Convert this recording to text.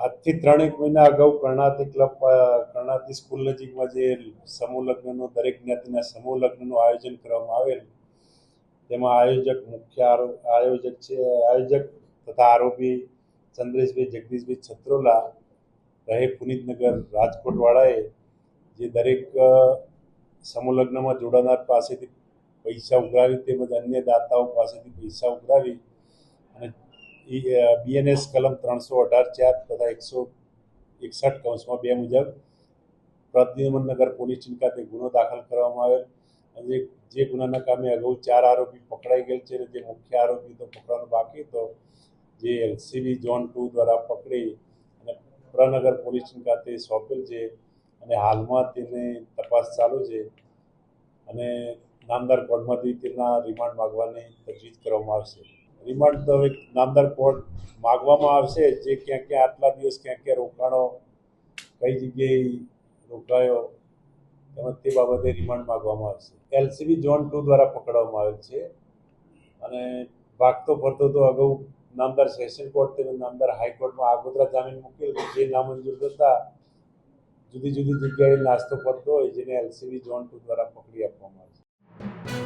આજથી 3 મહિના અગાઉ કર્ણાવતી સ્કૂલ નજીકમાં જે સમૂહ લગ્નનો દરેક જ્ઞાતિના સમૂહ લગ્નનું આયોજન કરવામાં આવેલ, તેમાં આયોજક તથા આરોપી ચંદ્રેશભાઈ જગદીશભાઈ છત્રોલા રહે પુનિતનગર રાજકોટવાળાએ જે દરેક સમૂહ લગ્નમાં જોડાનાર પાસેથી પૈસા ઉઘરાવી તેમજ અન્ય દાતાઓ પાસેથી પૈસા ઉઘરાવી અને BNS કલમ 318(4) તથા 161(2) મુજબ પ્રદ્યુમનનગર પોલીસ સ્ટેશન ખાતે ગુનો દાખલ કરવામાં આવેલ અને જે ગુનાના કામે અગાઉ 4 આરોપી પકડાઈ ગયેલ છે. જે મુખ્ય આરોપી તો પકડવાનો બાકી હતો, જે LCB ઝોન 2 દ્વારા પકડી અને પ્રનગર પોલીસ સ્ટેશન ખાતે સોંપેલ છે અને હાલમાં તેને તપાસ ચાલુ છે અને નામદાર કોર્ટમાંથી તેના રિમાન્ડ માગવાની તજવીજ કરવામાં આવશે. રિમાન્ડ તો હવે નામદાર કોર્ટ માગવામાં આવશે, જે ક્યાં ક્યાં આટલા દિવસ ક્યાં રોકાણો, કઈ જગ્યાએ રોકાયો તેમજ તે બાબતે રિમાન્ડ માગવામાં આવશે. LCB ઝોન 2 દ્વારા પકડવામાં આવેલ છે અને ભાગતો ફરતો તો અગાઉ નામદાર સેશન કોર્ટ તેમજ નામદાર હાઈકોર્ટમાં આગોતરા જામીન મૂકેલ, જે નામંજૂર થતા જુદી જુદી જગ્યાએ નાસ્તો કરતો હોય, જેને LCB ઝોન 2 દ્વારા પકડી આપવામાં આવે છે.